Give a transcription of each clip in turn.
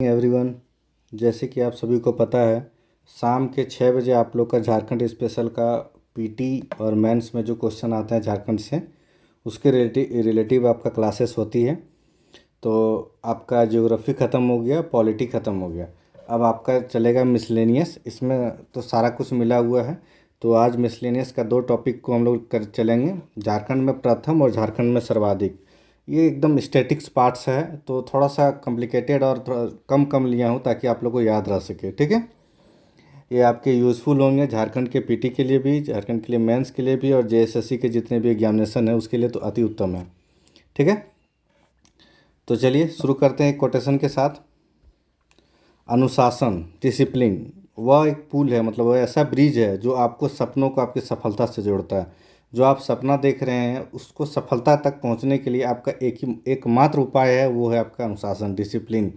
Everyone, जैसे कि आप सभी को पता है, शाम के 6 बजे आप लोग का झारखंड स्पेशल का पीटी और मेंस में जो क्वेश्चन आता है झारखंड से, उसके रिलेटिव आपका क्लासेस होती है। तो आपका ज्योग्राफी ख़त्म हो गया, पॉलिटी ख़त्म हो गया। अब आपका चलेगा मिसलेनियस। इसमें तो सारा कुछ मिला हुआ है। तो आज मिसलेनियस का 2 टॉपिक को हम लोग कर चलेंगे, झारखंड में प्रथम और झारखंड में सर्वाधिक। ये एकदम स्टैटिक्स पार्ट्स है, तो थोड़ा सा कॉम्प्लिकेटेड और थोड़ा कम कम लिया हूँ ताकि आप लोग को याद रह सके। ठीक है, ये आपके यूज़फुल होंगे झारखंड के पीटी के लिए भी, झारखंड के लिए मेंस के लिए भी, और जेएसएससी के जितने भी एग्जामिनेशन है उसके लिए तो अति उत्तम है। ठीक है, तो चलिए शुरू करते हैं कोटेशन के साथ। अनुशासन, डिसिप्लिन, वह एक पुल है, मतलब वह ऐसा ब्रिज है जो आपको सपनों को आपकी सफलता से जोड़ता है। जो आप सपना देख रहे हैं उसको सफलता तक पहुंचने के लिए आपका एकमात्र उपाय है, वो है आपका अनुशासन, डिसिप्लिन।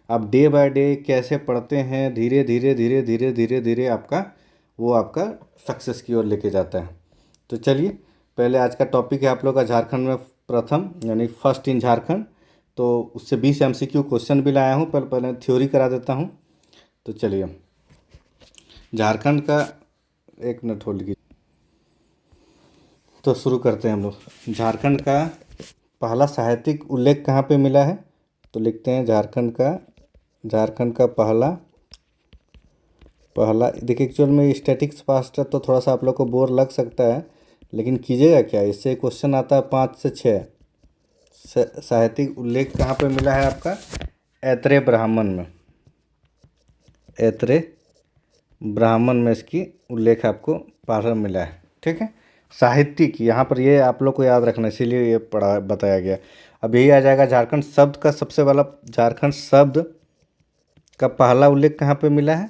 आप डे बाय डे कैसे पढ़ते हैं, धीरे धीरे धीरे धीरे धीरे धीरे आपका वो आपका सक्सेस की ओर लेके जाता है। तो चलिए, पहले आज का टॉपिक है आप लोग का झारखंड में प्रथम, यानी फर्स्ट इन झारखंड। तो उससे 20 एमसीक्यू क्वेश्चन भी लाया हूँ, पर पहले थ्योरी करा देता हूँ। तो चलिए, झारखंड का, एक मिनट होल्ड कीजिए। तो शुरू करते हैं हम लोग। झारखंड का पहला साहित्यिक उल्लेख कहाँ पे मिला है? तो लिखते हैं झारखंड का पहला देखिए, एक्चुअल में स्टैटिक्स पास्ट है तो थोड़ा सा आप लोग को बोर लग सकता है, लेकिन कीजिएगा क्या, इससे क्वेश्चन आता है 5 से 6। साहित्यिक उल्लेख कहाँ पे मिला है आपका? ऐत्रेय ब्राह्मण में। ऐत्रेय ब्राह्मण में इसकी उल्लेख आपको पढ़ने मिला है। ठीक है, साहित्यिक यहाँ पर ये आप लोग को याद रखना, इसीलिए ये पढ़ा बताया गया। अब यही आ जाएगा झारखंड शब्द का सबसे वाला, झारखंड शब्द का पहला उल्लेख कहाँ पे मिला है?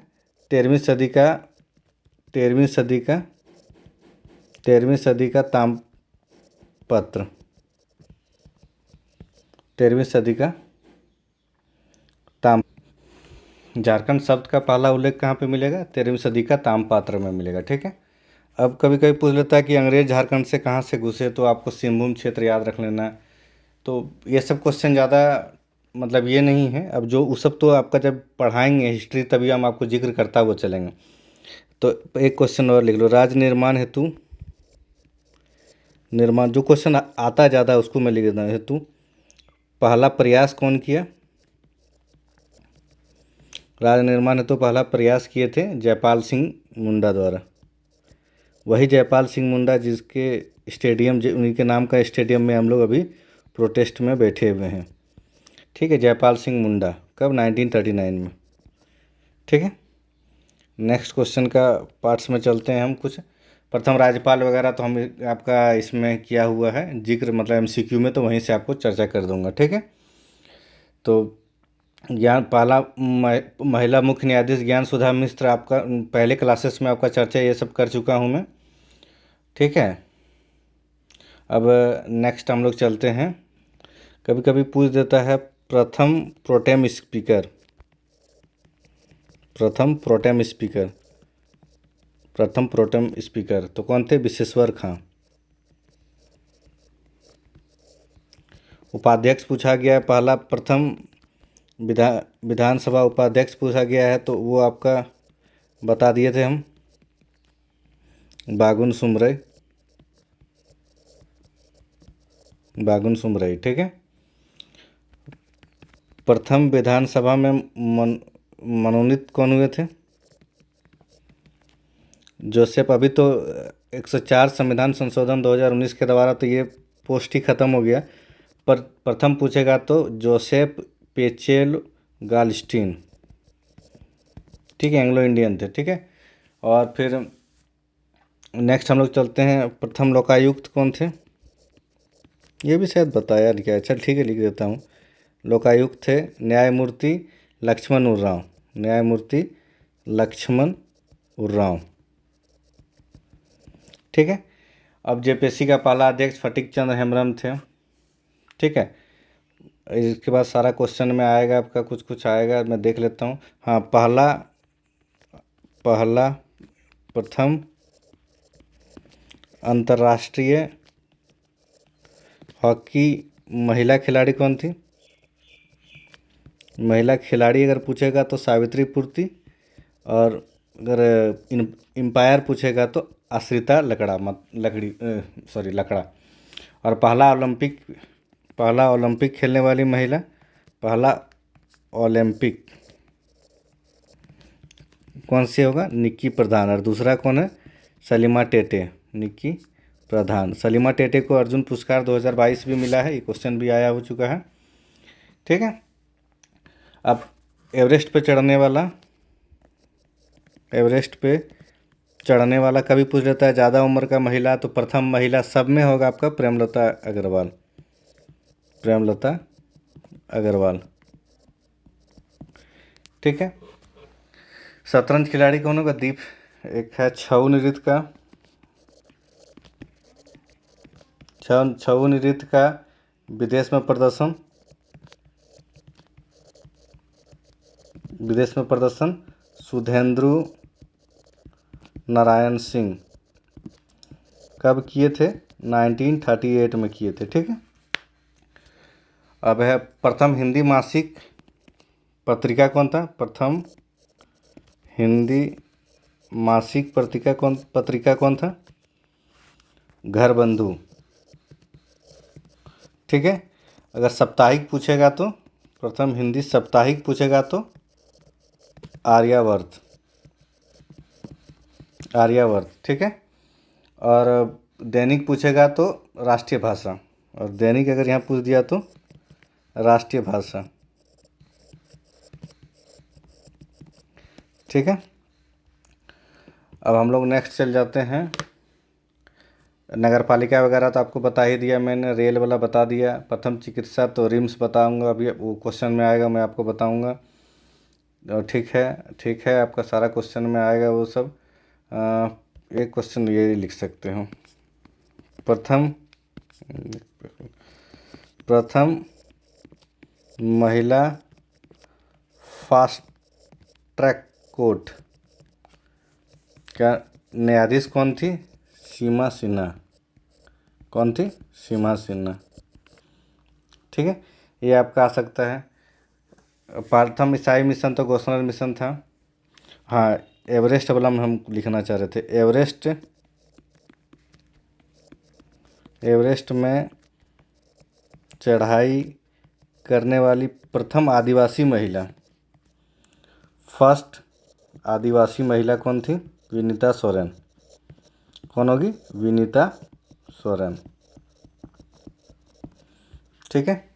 13वीं सदी का, 13वीं सदी का, 13वीं सदी का ताम्रपत्र, 13वीं सदी का ताम झारखंड शब्द का पहला उल्लेख कहाँ पे मिलेगा? 13वीं सदी का ताम्रपत्र में मिलेगा। ठीक है, अब कभी कभी पूछ लेता है कि अंग्रेज झारखंड से कहाँ से घुसे, तो आपको सिंहभूम क्षेत्र याद रख लेना। तो ये सब क्वेश्चन ज़्यादा मतलब ये नहीं है, अब जो उस सब तो आपका जब पढ़ाएंगे हिस्ट्री तभी हम आपको जिक्र करता हुआ चलेंगे। तो एक क्वेश्चन और लिख लो, राज्य निर्माण हेतु, निर्माण जो क्वेश्चन आता है ज़्यादा उसको मैं लिख देता हूँ, हेतु पहला प्रयास कौन किया? राज्य निर्माण हेतु पहला प्रयास किए थे जयपाल सिंह मुंडा द्वारा। वही जयपाल सिंह मुंडा जिसके स्टेडियम, उन्हीं के नाम का स्टेडियम में हम लोग अभी प्रोटेस्ट में बैठे हुए हैं। ठीक है, जयपाल सिंह मुंडा कब? 1939 में। ठीक है, नेक्स्ट क्वेश्चन का पार्ट्स में चलते हैं हम। कुछ प्रथम राज्यपाल वगैरह तो हम आपका इसमें किया हुआ है जिक्र, मतलब एमसीक्यू में, तो वहीं से आपको चर्चा कर दूंगा। ठीक है, तो ज्ञान पहला महिला मुख्य न्यायाधीश ज्ञान सुधा मिश्र, आपका पहले क्लासेस में आपका चर्चा ये सब कर चुका हूँ मैं। ठीक है, अब नेक्स्ट हम लोग चलते हैं। कभी कभी पूछ देता है प्रथम प्रोटेम स्पीकर, प्रथम प्रोटेम स्पीकर, प्रथम प्रोटेम स्पीकर तो कौन थे? विश्वेश्वर खां। उपाध्यक्ष पूछा गया है, पहला प्रथम विधानसभा उपाध्यक्ष पूछा गया है, तो वो आपका बता दिए थे हम, बागुन सुमरई, बागुन सुमरई। ठीक है, प्रथम विधानसभा में मनोनीत कौन हुए थे? जोसेफ। अभी तो 104 संविधान संशोधन 2019 के द्वारा तो ये पोस्ट ही खत्म हो गया, पर प्रथम पूछेगा तो जोसेफ पेचेल गालस्टीन। ठीक है, एंग्लो इंडियन थे। ठीक है, और फिर नेक्स्ट हम लोग चलते हैं, प्रथम लोकायुक्त कौन थे? ये भी शायद बताया लिखा है, चल ठीक है लिख देता हूँ। लोकायुक्त थे न्यायमूर्ति लक्ष्मण उर्राव, न्यायमूर्ति लक्ष्मण उर्राव। ठीक है, अब जेपीएससी का पहला अध्यक्ष फटीक चंद्र हेम्ब्रम थे। ठीक है, इसके बाद सारा क्वेश्चन में आएगा आपका, कुछ कुछ आएगा, मैं देख लेता हूँ। हाँ, पहला प्रथम अंतर्राष्ट्रीय हॉकी महिला खिलाड़ी कौन थी? महिला खिलाड़ी अगर पूछेगा तो सावित्री पूर्ति, और अगर एम्पायर पूछेगा तो आश्रिता लकड़ा लकड़ा। और पहला ओलंपिक खेलने वाली महिला, पहला ओलंपिक कौन सी होगा? निक्की प्रधान। और दूसरा कौन है? सलीमा टेटे। निक्की प्रधान। सलीमा टेटे को अर्जुन पुरस्कार 2022 भी मिला है, ये क्वेश्चन भी आया हो चुका है। ठीक है। अब एवरेस्ट पे चढ़ने वाला कभी पूछ लेता है ज़्यादा उम्र का महिला, तो प्रथम महिला सब में होगा आपका प्रेमलता अग्रवाल। ठीक है। शतरंज खिलाड़ी कौन होगा? दीप। एक है छऊ नृत्य का विदेश में प्रदर्शन सुधेंद्र नारायण सिंह कब किए थे? 1938 में किए थे। ठीक है। अब है प्रथम हिंदी मासिक पत्रिका कौन था? प्रथम हिंदी मासिक पत्रिका कौन था? घर बंधु। ठीक है। अगर साप्ताहिक पूछेगा तो, प्रथम हिंदी साप्ताहिक पूछेगा तो आर्यावर्त। ठीक है। और दैनिक पूछेगा तो राष्ट्रीय भाषा, और दैनिक अगर यहाँ पूछ दिया तो राष्ट्रीय भाषा। ठीक है। अब हम लोग नेक्स्ट चल जाते हैं। नगर पालिका वगैरह तो आपको बता ही दिया मैंने, रेल वाला बता दिया। प्रथम चिकित्सा तो रिम्स बताऊंगा, अभी वो क्वेश्चन में आएगा, मैं आपको बताऊंगा। ठीक है, आपका सारा क्वेश्चन में आएगा वो सब। एक क्वेश्चन ये लिख सकते हो, प्रथम महिला फास्ट ट्रैक कोर्ट क्या न्यायाधीश कौन थी? सीमा सिन्हा। कौन थी? सीमा सिन्हा। ठीक है। ये आपका आ सकता है। प्रथम ईसाई मिशन तो गोस्वामी मिशन था। हाँ, एवरेस्ट वाला में हम लिखना चाह रहे थे। एवरेस्ट में चढ़ाई करने वाली प्रथम आदिवासी महिला, फर्स्ट आदिवासी महिला कौन थी? विनीता सोरेन। कौन होगी? विनीता सोरेन। ठीक है।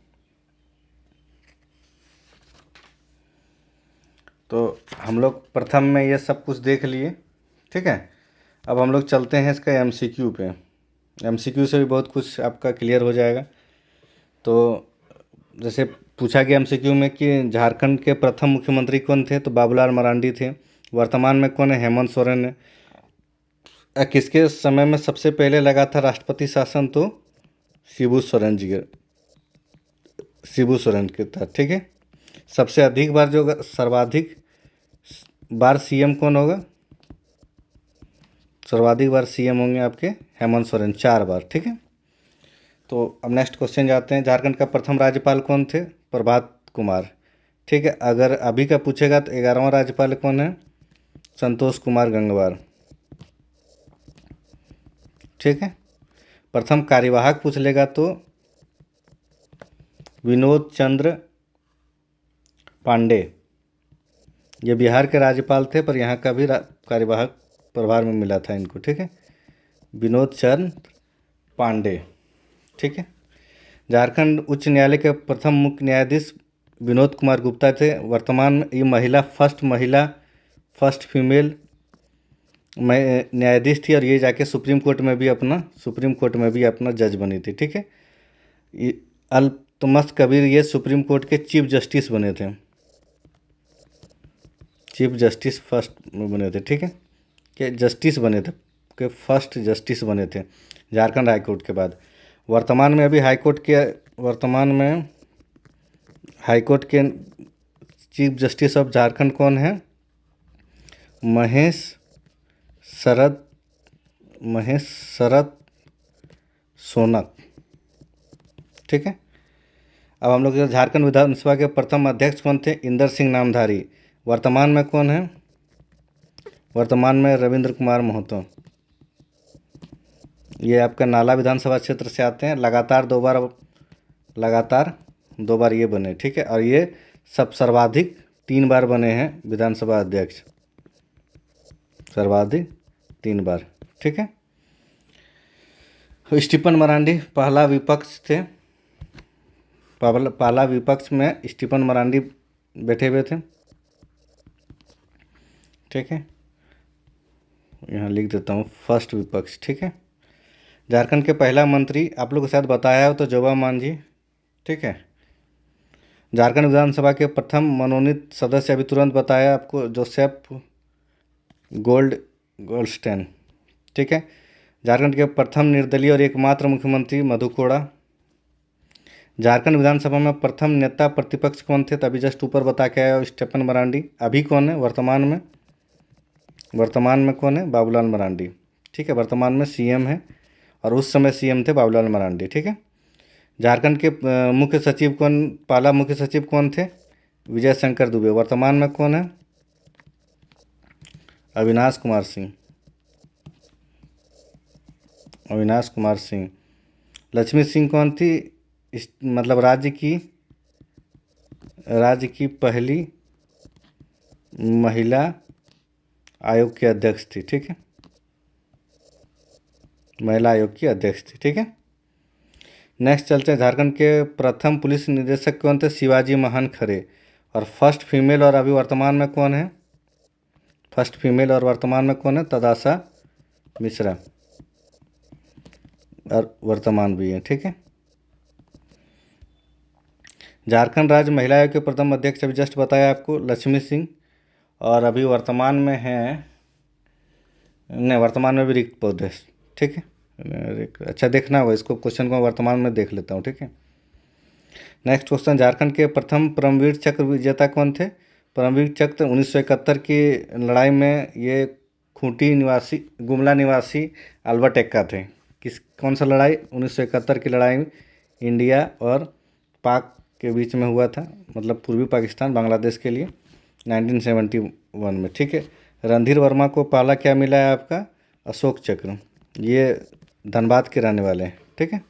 तो हम लोग प्रथम में ये सब कुछ देख लिए। ठीक है। अब हम लोग चलते हैं इसका एमसीक्यू पे। एमसीक्यू से भी बहुत कुछ आपका क्लियर हो जाएगा। तो जैसे पूछा गया एमसीक्यू में कि झारखंड के प्रथम मुख्यमंत्री कौन थे? तो बाबूलाल मरांडी थे। वर्तमान में कौन है? हेमंत सोरेन है। किसके समय में सबसे पहले लगा था राष्ट्रपति शासन? तो शिबू सोरेन के था। ठीक है। सबसे अधिक बार सर्वाधिक बार सीएम कौन होगा? सर्वाधिक बार सीएम होंगे आपके हेमंत सोरेन, 4 बार। ठीक है। तो अब नेक्स्ट क्वेश्चन जाते हैं। झारखंड का प्रथम राज्यपाल कौन थे? प्रभात कुमार। ठीक है। अगर अभी का पूछेगा तो 11वां राज्यपाल कौन है? संतोष कुमार गंगवार। ठीक है। प्रथम कार्यवाहक पूछ लेगा तो विनोद चंद्र पांडे। ये बिहार के राज्यपाल थे, पर यहाँ का भी कार्यवाहक प्रभार में मिला था इनको। ठीक है। विनोद चंद्र पांडे। ठीक है। झारखंड उच्च न्यायालय के प्रथम मुख्य न्यायाधीश विनोद कुमार गुप्ता थे। वर्तमान में ये फर्स्ट फीमेल न्यायाधीश थी, और ये जाके सुप्रीम कोर्ट में भी अपना जज बनी थी। ठीक है। अल्तमश कबीर ये सुप्रीम कोर्ट के चीफ जस्टिस बने थे। चीफ जस्टिस फर्स्ट बने थे। ठीक है। के जस्टिस बने थे, के फर्स्ट जस्टिस बने थे झारखंड हाई कोर्ट के बाद। वर्तमान में हाई कोर्ट के चीफ जस्टिस ऑफ झारखंड कौन है? महेश शरद सोनक। ठीक है। अब हम लोग झारखंड विधानसभा के प्रथम अध्यक्ष कौन थे? इंदर सिंह नामधारी। वर्तमान में कौन है? वर्तमान में रविंद्र कुमार महतो। ये आपका नाला विधानसभा क्षेत्र से आते हैं। लगातार दो बार ये बने, ठीक है। और ये सर्वाधिक 3 बार बने हैं विधानसभा अध्यक्ष, सर्वाधिक 3 बार, ठीक है। स्टीफन मरांडी पहला विपक्ष थे। पहला विपक्ष में स्टीफन मरांडी बैठे हुए थे, ठीक है। यहाँ लिख देता हूँ फर्स्ट विपक्ष, ठीक है। झारखंड के पहला मंत्री आप लोग को शायद बताया हो तो जोबा मांझी, ठीक है। झारखंड विधानसभा के प्रथम मनोनीत सदस्य अभी तुरंत बताया आपको, जोसेफ गोल्डस्टेन, ठीक है। झारखंड के प्रथम निर्दलीय और एकमात्र मुख्यमंत्री मधु कोड़ा। झारखंड विधानसभा में प्रथम नेता प्रतिपक्ष कौन थे? तभी जस्ट ऊपर बता के आया स्टीफन मरांडी। अभी कौन है वर्तमान में? वर्तमान में कौन है? बाबूलाल मरांडी, ठीक है। वर्तमान में सीएम है और उस समय सीएम थे बाबूलाल मरांडी, ठीक है। झारखंड के मुख्य सचिव कौन? पहला मुख्य सचिव कौन थे? विजय शंकर दुबे। वर्तमान में कौन है? अविनाश कुमार सिंह। अविनाश कुमार सिंह। लक्ष्मी सिंह कौन थी? मतलब राज्य की पहली महिला आयोग की अध्यक्ष थी, ठीक है। महिला आयोग की अध्यक्ष थी, ठीक है। नेक्स्ट चलते हैं। झारखंड के प्रथम पुलिस निदेशक कौन थे? शिवाजी महान खरे। और फर्स्ट फीमेल और अभी वर्तमान में कौन है? फर्स्ट फीमेल और वर्तमान में कौन है? तदाशा मिश्रा, और वर्तमान भी है, ठीक है। झारखंड राज्य महिला आयोग के प्रथम अध्यक्ष अभी जस्ट बताया आपको लक्ष्मी सिंह, और अभी वर्तमान में है, नहीं वर्तमान में भी रिक्त पद है, ठीक है। अच्छा देखना होगा इसको, क्वेश्चन को वर्तमान में देख लेता हूँ, ठीक है। नेक्स्ट क्वेश्चन, झारखंड के प्रथम परमवीर चक्र विजेता कौन थे? परमवीर चक्र 1971 की लड़ाई में ये खूंटी निवासी, गुमला निवासी अल्बर्ट एक्का थे। कौन सा लड़ाई? 1971 की लड़ाई इंडिया और पाक के बीच में हुआ था, मतलब पूर्वी पाकिस्तान बांग्लादेश के लिए, 1971 में, ठीक है। रणधीर वर्मा को पहला क्या मिला है आपका? अशोक चक्र। ये धनबाद के रहने वाले हैं, ठीक है।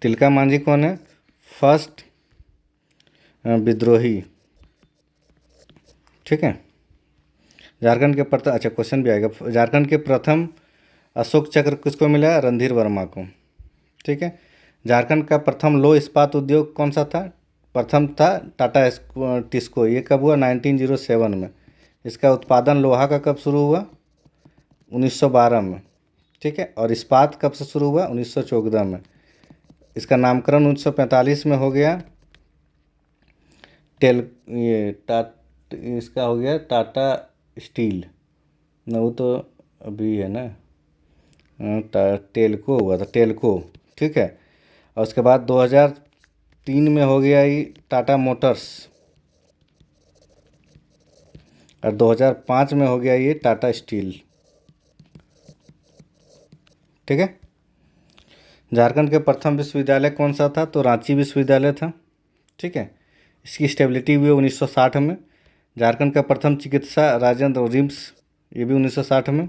तिलका मांझी कौन है? फर्स्ट विद्रोही, ठीक है। झारखंड के प्रथम, अच्छा क्वेश्चन भी आएगा, झारखंड के प्रथम अशोक चक्र किसको मिला? रणधीर वर्मा को, ठीक है। झारखंड का प्रथम लौह इस्पात उद्योग कौन सा था? प्रथम था टाटा टिस्को। ये कब हुआ? 1907 में। इसका उत्पादन लोहा का कब शुरू हुआ? 1912 में, ठीक है। और इस्पात कब से शुरू हुआ? 1914 में। इसका नामकरण 1945 में हो गया इसका हो गया टाटा स्टील, ना वो तो अभी है ना, टेल्को हुआ था, टेल्को, ठीक है। और उसके बाद 2003 में हो गया ये टाटा मोटर्स, और 2005 में हो गया ये टाटा स्टील, ठीक है। झारखंड के प्रथम विश्वविद्यालय कौन सा था? तो रांची विश्वविद्यालय था, ठीक है। इसकी स्टेबिलिटी हुई 1960 में। झारखंड का प्रथम चिकित्सा राजेंद्र रिम्स, ये भी 1960 में।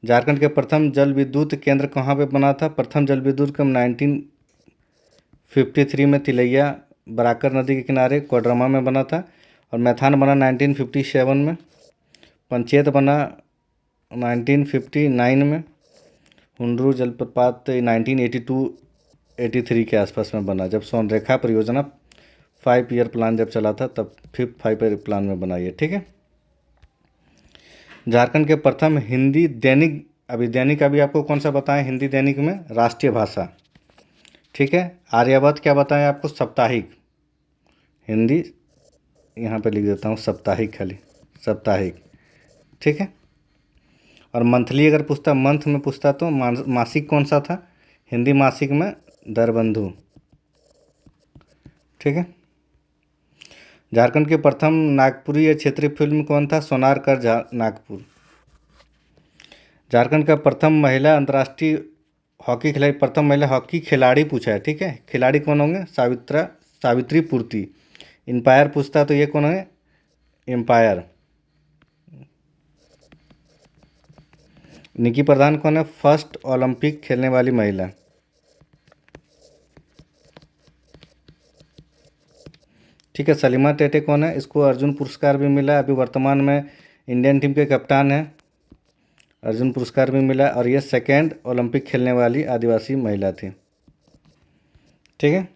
झारखंड के प्रथम जल विद्युत केंद्र कहाँ पे बना था? प्रथम जल विद्युत केंद्र 1953 में तिलैया बराकर नदी के किनारे कोडरमा में बना था। और मैथान बना 1957 में। पंचेत बना 1959 में। हुंडरू जलप्रपात 1982-83 के आसपास में बना, जब सोनरेखा परियोजना 5 ईयर प्लान जब चला था, तब 5 ईयर प्लान में बना ये, ठीक है। झारखंड के प्रथम हिंदी दैनिक, अभी दैनिक अभी आपको कौन सा बताएं? हिंदी दैनिक में राष्ट्रीय भाषा, ठीक है। आर्यावर्त क्या बताएं आपको? साप्ताहिक। हिंदी यहाँ पे लिख देता हूँ साप्ताहिक, खाली साप्ताहिक, ठीक है। और मंथली अगर पूछता, मंथ में पूछता तो मासिक कौन सा था? हिंदी मासिक में दरबंधु, ठीक है। झारखंड के प्रथम नागपुरी या क्षेत्रीय फिल्म कौन था? सोनार कर नागपुर। झारखंड का प्रथम महिला अंतर्राष्ट्रीय हॉकी खिलाड़ी, प्रथम महिला हॉकी खिलाड़ी पूछा है, ठीक है। खिलाड़ी कौन होंगे? सावित्री पूर्ति। एम्पायर पूछता है तो ये कौन है? एम्पायर। निकी प्रधान कौन है? फर्स्ट ओलंपिक खेलने वाली महिला। ठीक है। सलीमा टेटे कौन है? इसको अर्जुन पुरस्कार भी मिला, अभी वर्तमान में इंडियन टीम के कप्तान हैं, अर्जुन पुरस्कार भी मिला, और ये सेकेंड ओलंपिक खेलने वाली आदिवासी महिला थी। ठीक है।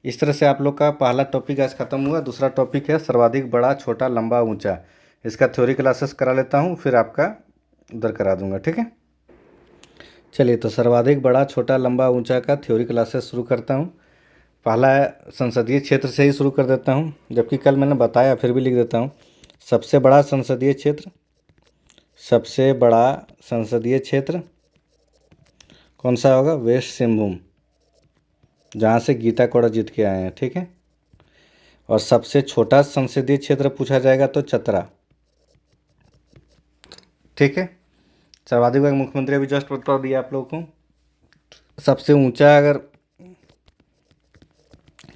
इस तरह से आप लोग का पहला टॉपिक आज खत्म हुआ। दूसरा टॉपिक है सर्वाधिक बड़ा, छोटा, लंबा, ऊंचा। इसका थ्योरी क्लासेस करा लेता हूँ, फिर आपका उधर करा दूंगा। ठीक है। चलिए, तो सर्वाधिक बड़ा, छोटा, लंबा, ऊंचा का थ्योरी क्लासेस शुरू करता हूँ। पहला संसदीय क्षेत्र से ही शुरू कर देता हूँ, जबकि कल मैंने बताया, फिर भी लिख देता हूँ। सबसे बड़ा संसदीय क्षेत्र, सबसे बड़ा संसदीय क्षेत्र कौन सा होगा? वेस्ट सिंहभूम, जहाँ से गीता कौड़ा जीत के आए हैं। ठीक है। और सबसे छोटा संसदीय क्षेत्र पूछा जाएगा तो चतरा। ठीक है। सर्वाधिक बार मुख्यमंत्री अभी जस्ट बता दिया आप लोगों को।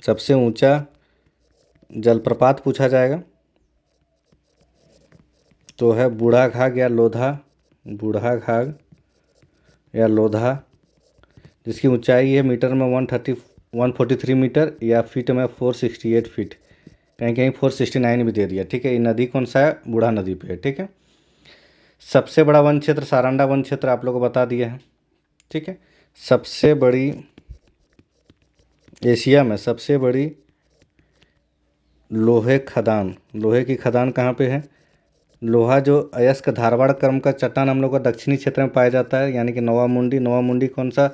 सबसे ऊंचा जलप्रपात पूछा जाएगा तो है बूढ़ा घाघ या लोधा, बूढ़ा घाघ या लोधा, जिसकी ऊंचाई है मीटर में 143 मीटर या फीट में 468 फीट, कहीं कहीं 469 भी दे दिया। ठीक है। ये नदी कौन सा है? बूढ़ा नदी पे है। ठीक है। सबसे बड़ा वन क्षेत्र सारंडा वन क्षेत्र आप लोगों को बता दिया है। ठीक है। सबसे बड़ी, एशिया में सबसे बड़ी लोहे खदान, लोहे की खदान कहाँ पे है? लोहा जो अयस्क धारवाड़ क्रम का चट्टान हम लोग का दक्षिणी क्षेत्र में पाया जाता है, यानी कि नोवा मुंडी कौन सा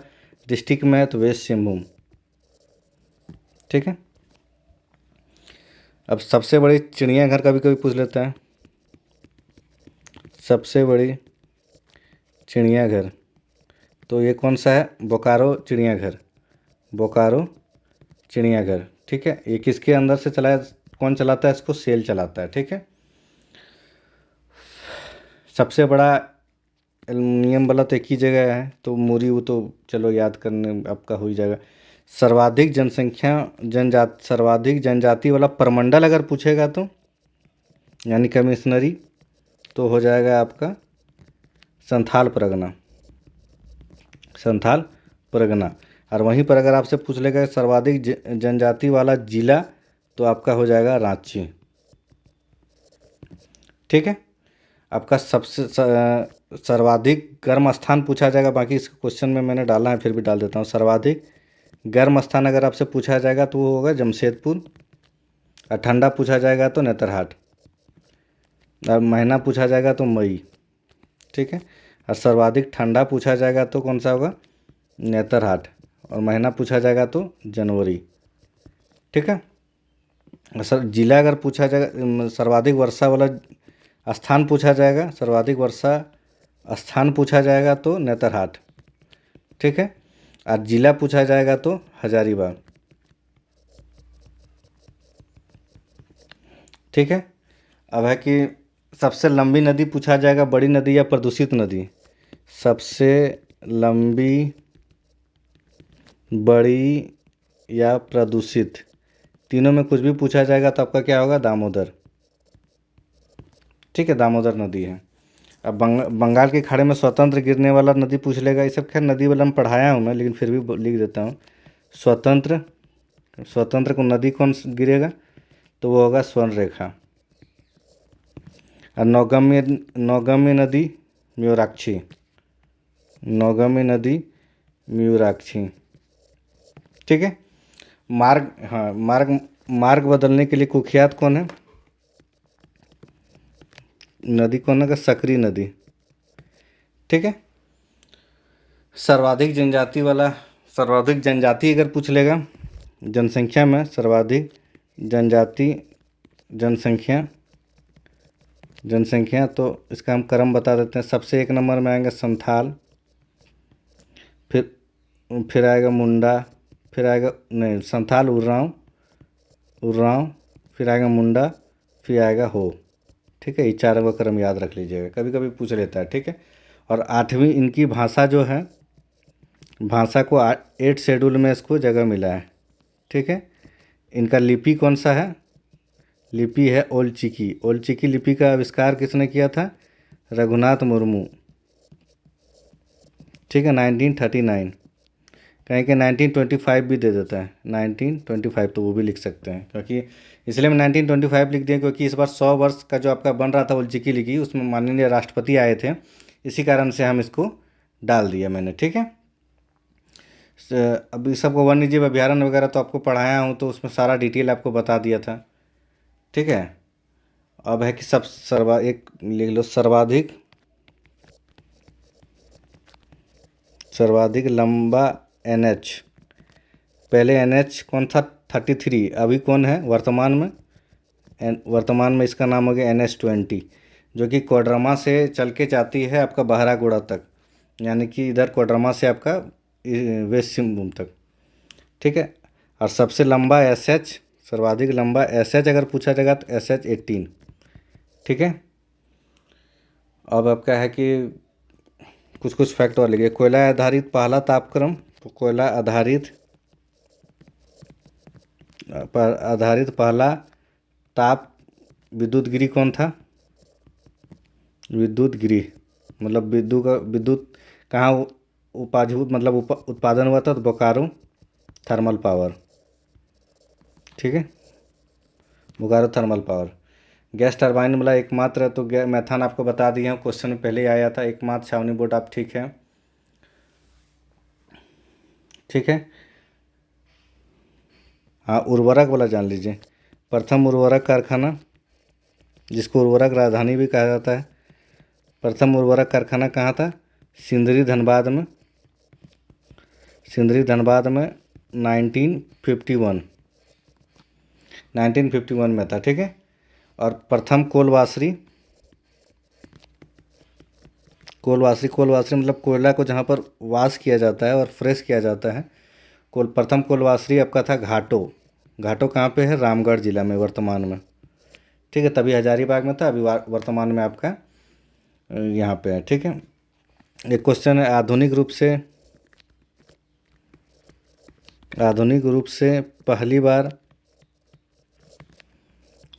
डिस्ट्रिक्ट में है? तो वेस्ट सिंहभूम। ठीक है। अब सबसे बड़ी चिड़ियाघर का भी कभी पूछ लेता है। सबसे बड़ी चिड़ियाघर तो ये कौन सा है? बोकारो चिड़ियाघर, बोकारो चिड़ियाघर। ठीक है। ये किसके अंदर से चलाया, कौन चलाता है इसको? सेल चलाता है। ठीक है। सबसे बड़ा एल्युमिनियम वाला तो एक ही जगह है, तो मूरी, वो तो चलो याद करने आपका हो ही जाएगा। सर्वाधिक जनजाति वाला प्रमंडल अगर पूछेगा तो, यानी कमिश्नरी, तो हो जाएगा आपका संथाल परगना, संथाल परगना। और वहीं पर अगर आपसे पूछ लेगा सर्वाधिक जनजाति वाला जिला, तो आपका हो जाएगा रांची। ठीक है। आपका सबसे सर्वाधिक गर्म स्थान पूछा जाएगा, बाकी इस क्वेश्चन में मैंने डाला है, फिर भी डाल देता हूँ। सर्वाधिक गर्म स्थान अगर आपसे पूछा जाएगा तो वो होगा जमशेदपुर, और ठंडा पूछा जाएगा तो नेतरहाट, और महीना पूछा जाएगा तो मई। ठीक है। और सर्वाधिक ठंडा पूछा जाएगा तो कौन सा होगा? नेतरहाट, और महीना पूछा जाएगा तो जनवरी। ठीक है। सर जिला अगर पूछा जाएगा, सर्वाधिक वर्षा वाला स्थान पूछा जाएगा, सर्वाधिक वर्षा स्थान पूछा जाएगा तो नेतरहाट। ठीक है। और जिला पूछा जाएगा तो हजारीबाग। ठीक है। अब है कि सबसे लंबी नदी पूछा जाएगा, बड़ी नदी या प्रदूषित नदी? सबसे लंबी, बड़ी या प्रदूषित, तीनों में कुछ भी पूछा जाएगा तो आपका क्या होगा? दामोदर। ठीक है। दामोदर नदी है। अब बंगाल की खाड़ी में स्वतंत्र गिरने वाला नदी पूछ लेगा। ये सब खैर नदी वाला में पढ़ाया हूँ मैं, लेकिन फिर भी लिख देता हूँ। स्वतंत्र को नदी कौन गिरेगा? तो वो होगा स्वर्ण रेखा। और नौगम्य नदी मयूराक्षी, नौगम्य नदी मयूराक्षी। ठीक है। मार्ग बदलने के लिए कुख्यात कौन है? नदी कौन है? सकरी नदी। ठीक है। सर्वाधिक जनजाति अगर पूछ लेगा, जनसंख्या में सर्वाधिक जनसंख्या, तो इसका हम क्रम बता देते हैं। सबसे एक नंबर में आएंगे संथाल, फिर आएगा मुंडा, फिर आएगा नहीं संथाल, उर्रांव, फिर आएगा मुंडा, फिर आएगा हो। ठीक है। ये चारों का क्रम याद रख लीजिएगा, कभी कभी पूछ लेता है। ठीक है। और 8वीं इनकी भाषा जो है, भाषा को 8 शेड्यूल में इसको जगह मिला है। ठीक है। इनका लिपि कौन सा है? लिपि है ओल्ड चिकी। ओल्ड चिकी लिपि का आविष्कार किसने किया था? रघुनाथ मुर्मू। ठीक है, 1939। कहीं के 1925 भी दे देता है, 1925 तो वो भी लिख सकते हैं, क्योंकि इसलिए मैं 1925 लिख दिया क्योंकि इस बार 100 वर्ष का जो आपका बन रहा था ओल्ड चिकी लिपि, उसमें माननीय राष्ट्रपति आए थे, इसी कारण से हम इसको डाल दिया मैंने। ठीक है। अभी सबको वन्य जीव अभ्यारण्य वगैरह तो आपको पढ़ाया हूँ, तो उसमें सारा डिटेल आपको बता दिया था। ठीक है। अब है कि एक लिख लो, सर्वाधिक लंबा NH। पहले NH कौन था? 33। अभी कौन है वर्तमान में? वर्तमान में इसका नाम हो गया NH20, जो कि कोडरमा से चल के जाती है आपका बहरागोड़ा तक, यानी कि इधर कोडरमा से आपका वेस्ट सिंहभूम तक। ठीक है। और सबसे लंबा SH, सर्वाधिक लंबा SH अगर पूछा जाएगा तो SH18। ठीक है। अब आपका है कि कुछ कुछ फैक्ट और लिखिए। कोयला आधारित पहला तापक्रम, तो कोयला आधारित पहला ताप विद्युत गृह कौन था? विद्युत गृह मतलब विद्युत कहाँ उपाजभूत मतलब उत्पादन हुआ था? तो बोकारो थर्मल पावर। ठीक है, Bokaro thermal power. Gas turbine वाला एकमात्र, तो मैथान आपको बता दिए हैं, क्वेश्चन में पहले ही आया था। एकमात्र छावनी बोर्ड आप ठीक है। ठीक है। हाँ, उर्वरक वाला जान लीजिए। प्रथम उर्वरक कारखाना, जिसको उर्वरक राजधानी भी कहा जाता है, प्रथम उर्वरक कारखाना कहाँ था? सिंदरी धनबाद में। सिंदरी धनबाद में 1951 में था। ठीक है। और प्रथम कोलवासरी मतलब कोयला को जहाँ पर वाश किया जाता है और फ्रेश किया जाता है। प्रथम कोलवासरी आपका था घाटो कहाँ पे है? रामगढ़ जिला में वर्तमान में। ठीक है, तभी हजारीबाग में था, अभी वर्तमान में आपका यहाँ पे है। ठीक है। एक क्वेश्चन है, आधुनिक रूप से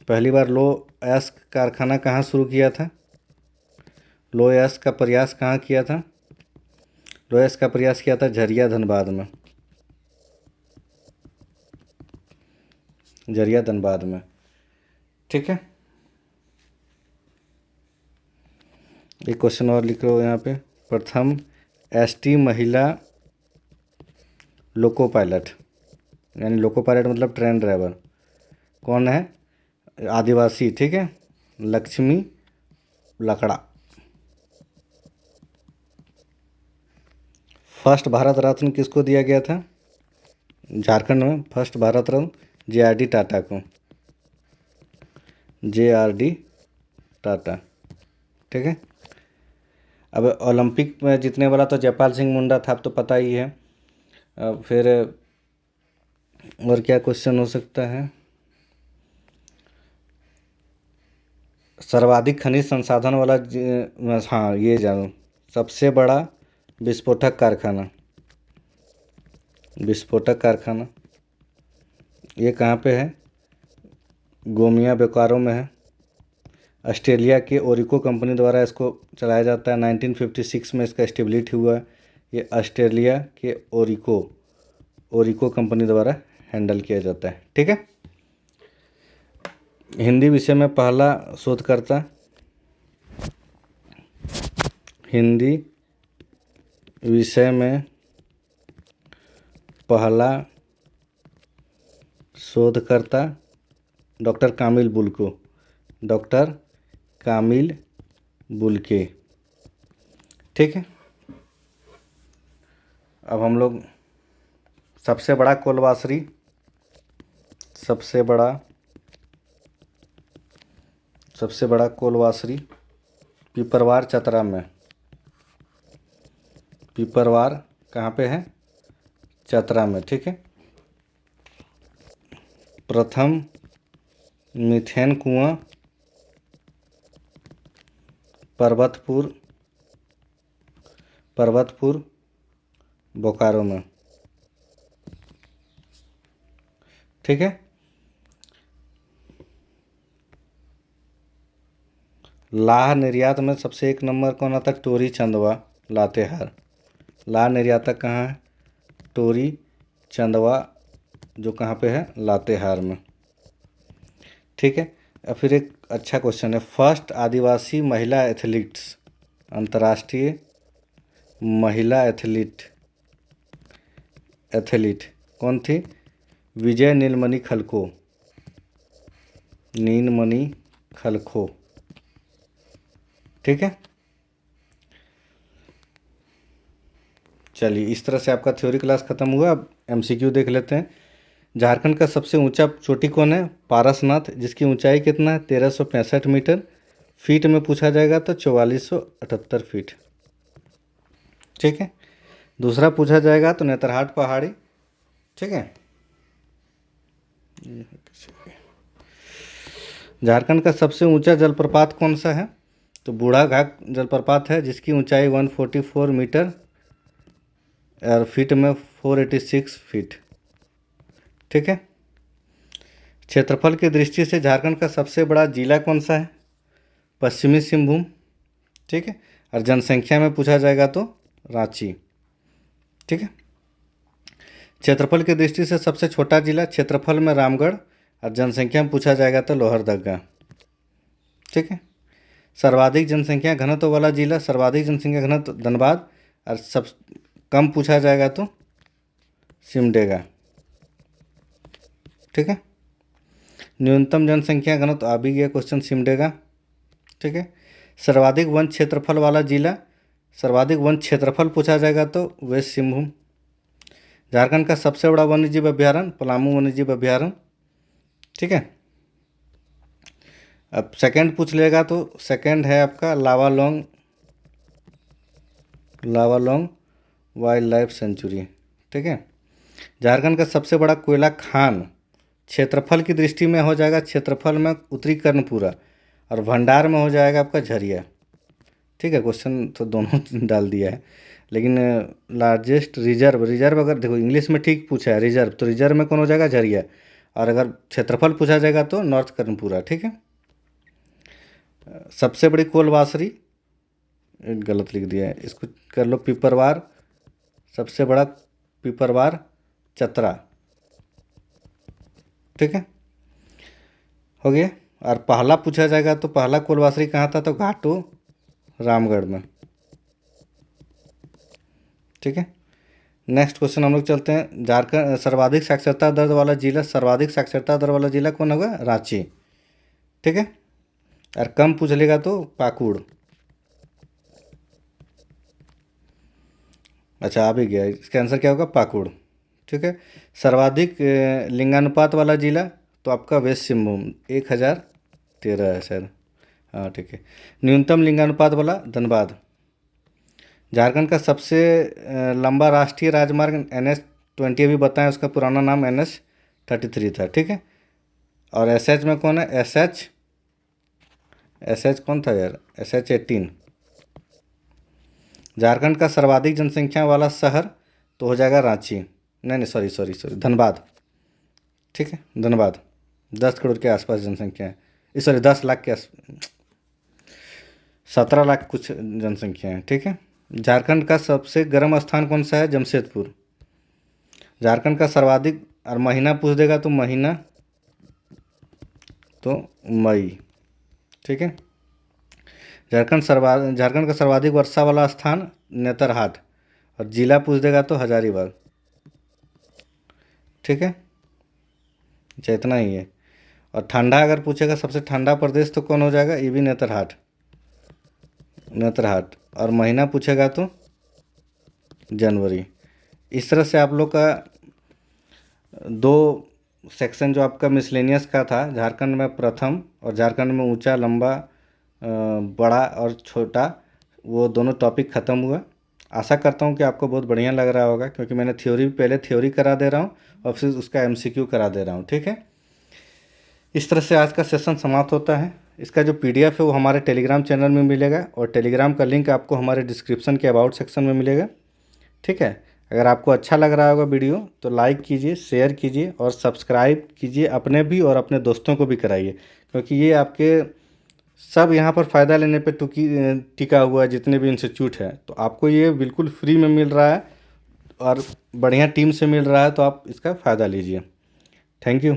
पहली बार लो अयस्क कारखाना कहाँ शुरू किया था? लो अयस्क का प्रयास कहाँ किया था? लो अयस्क का प्रयास किया था झरिया धनबाद में। झरिया धनबाद में। ठीक है। एक क्वेश्चन और लिख लो यहाँ पे। प्रथम ST महिला लोको पायलट, यानी लोको पायलट मतलब ट्रेन ड्राइवर, कौन है? आदिवासी। ठीक है, लक्ष्मी लकड़ा। फर्स्ट भारत रत्न किसको दिया गया था? झारखंड में फर्स्ट भारत रत्न JRD टाटा को। JRD टाटा। ठीक है। अब ओलंपिक में जीतने वाला तो जयपाल सिंह मुंडा था, अब तो पता ही है। फिर और क्या क्वेश्चन हो सकता है? सर्वाधिक खनिज संसाधन वाला हाँ ये जानो, सबसे बड़ा विस्फोटक कारखाना ये कहाँ पे है? गोमिया बोकारो में है। ऑस्ट्रेलिया के ओरिको कंपनी द्वारा इसको चलाया जाता है। 1956 में इसका एस्टेब्लिश हुआ है। ये ऑस्ट्रेलिया के ओरिको कंपनी द्वारा हैंडल किया जाता है। ठीक है। हिंदी विषय में पहला शोधकर्ता, हिंदी विषय में पहला शोधकर्ता डॉक्टर कामिल बुल्के। ठीक है। अब हम लोग सबसे बड़ा कोलवासरी पिपरवार चतरा में। पिपरवार कहाँ पे है? चतरा में। ठीक है। प्रथम मीथेन कुआं पर्वतपुर बोकारो में। ठीक है। लाह निर्यात में सबसे एक नंबर कौन आता है? टोरी चंदवा लातेहार। लाह निर्यातक कहाँ है? टोरी चंदवा, जो कहाँ पे है? लातेहार में। ठीक है। और फिर एक अच्छा क्वेश्चन है, फर्स्ट आदिवासी महिला एथलीट्स, अंतर्राष्ट्रीय महिला एथलीट कौन थी? विजय नीलमणि खलखो। नीलमणि खलखो। ठीक है। चलिए, इस तरह से आपका थ्योरी क्लास खत्म हुआ। अब एमसीक्यू देख लेते हैं। झारखंड का सबसे ऊंचा चोटी कौन है? पारसनाथ, जिसकी ऊंचाई कितना है? 1365 मीटर। फीट में पूछा जाएगा तो 4478 फीट। ठीक है। दूसरा पूछा जाएगा तो नेतरहाट पहाड़ी। ठीक है। झारखंड का सबसे ऊंचा जलप्रपात कौन सा है? तो बूढ़ाघाट जलप्रपात है, जिसकी ऊंचाई 144 मीटर और फीट में 486 फीट। ठीक है। क्षेत्रफल की दृष्टि से झारखंड का सबसे बड़ा जिला कौन सा है? पश्चिमी सिंहभूम। ठीक है। और जनसंख्या में पूछा जाएगा तो रांची। ठीक है। क्षेत्रफल की दृष्टि से सबसे छोटा जिला, क्षेत्रफल में रामगढ़, और जनसंख्या में पूछा जाएगा तो लोहरदगा। ठीक है। सर्वाधिक जनसंख्या घनत्व वाला जिला, सर्वाधिक जनसंख्या घनत्व धनबाद, और सब कम पूछा जाएगा तो सिमडेगा। ठीक है। न्यूनतम जनसंख्या घनत्व आ भी गया क्वेश्चन, सिमडेगा। ठीक है। सर्वाधिक वन क्षेत्रफल वाला जिला, सर्वाधिक वन क्षेत्रफल पूछा जाएगा तो वेस्ट सिंहभूम। झारखंड का सबसे बड़ा वन्यजीव अभ्यारण्य पलामू वन्यजीव अभ्यारण्य। ठीक है। अब सेकंड पूछ लेगा तो सेकंड है आपका लावालोंग वाइल्ड लाइफ सेंचुरी। ठीक है। झारखंड का सबसे बड़ा कोयला खान क्षेत्रफल की दृष्टि में हो जाएगा, क्षेत्रफल में उत्तरी कर्णपुरा, और भंडार में हो जाएगा आपका झरिया। ठीक है। क्वेश्चन तो दोनों डाल दिया है, लेकिन लार्जेस्ट रिजर्व अगर देखो इंग्लिश में ठीक पूछा है रिजर्व, तो रिजर्व में कौन हो जाएगा? झरिया। और अगर क्षेत्रफल पूछा जाएगा तो नॉर्थ कर्णपुरा। ठीक है। सबसे बड़ी कोल बासरी गलत लिख दिया है, इसको कर लो पिपरवार। सबसे बड़ा पिपरवार चतरा। ठीक है। हो गया। और पहला पूछा जाएगा तो पहला कोलवासरी कहाँ था? तो घाटो रामगढ़ में। ठीक है। नेक्स्ट क्वेश्चन हम लोग चलते हैं। झारखंड सर्वाधिक साक्षरता दर वाला जिला, सर्वाधिक साक्षरता दर वाला जिला कौन होगा? रांची। ठीक है। और कम पूछ लेगा तो पाकुड़। अच्छा, आ भी गया, इसका आंसर क्या होगा? पाकुड़। ठीक है। सर्वाधिक लिंगानुपात वाला जिला तो आपका वेस्ट सिंहभूम, 1013 है शायद। हाँ ठीक है। न्यूनतम लिंगानुपात वाला धनबाद। झारखंड का सबसे लंबा राष्ट्रीय राजमार्ग NH20, अभी बताएं, उसका पुराना नाम NH33 था। ठीक है। और SH में कौन है? SH कौन था यार? SH18। झारखंड का सर्वाधिक जनसंख्या वाला शहर तो हो जाएगा रांची, नहीं सॉरी धनबाद। ठीक है। धनबाद 10 करोड़ के आसपास जनसंख्या है, सॉरी 10 लाख के 17 लाख कुछ जनसंख्या है। ठीक है। झारखंड का सबसे गर्म स्थान कौन सा है? जमशेदपुर। झारखंड का सर्वाधिक, और महीना पूछ देगा तो महीना तो मई। ठीक है। झारखंड का सर्वाधिक वर्षा वाला स्थान नेतरहाट, और जिला पूछ देगा तो हजारीबाग। ठीक है। अच्छा, इतना ही है। और ठंडा अगर पूछेगा सबसे ठंडा प्रदेश तो कौन हो जाएगा? ये भी नेतरहाट। और महीना पूछेगा तो जनवरी। इस तरह से आप लोग का 2 सेक्शन जो आपका मिसलेनियस का था, झारखंड में प्रथम और झारखंड में ऊंचा, लंबा, बड़ा और छोटा, वो दोनों टॉपिक ख़त्म हुआ। आशा करता हूँ कि आपको बहुत बढ़िया लग रहा होगा, क्योंकि मैंने पहले थ्योरी करा दे रहा हूँ और फिर उसका MCQ करा दे रहा हूँ। ठीक है। इस तरह से आज का सेशन समाप्त होता है। इसका जो PDF है वो हमारे टेलीग्राम चैनल में मिलेगा, और टेलीग्राम का लिंक आपको हमारे डिस्क्रिप्शन के अबाउट सेक्शन में मिलेगा। ठीक है। अगर आपको अच्छा लग रहा होगा वीडियो तो लाइक कीजिए, शेयर कीजिए और सब्सक्राइब कीजिए, अपने भी और अपने दोस्तों को भी कराइए, क्योंकि ये आपके सब यहाँ पर फ़ायदा लेने पे टिका हुआ है। जितने भी इंस्टीट्यूट है तो आपको ये बिल्कुल फ्री में मिल रहा है और बढ़िया टीम से मिल रहा है, तो आप इसका फ़ायदा लीजिए। Thank you.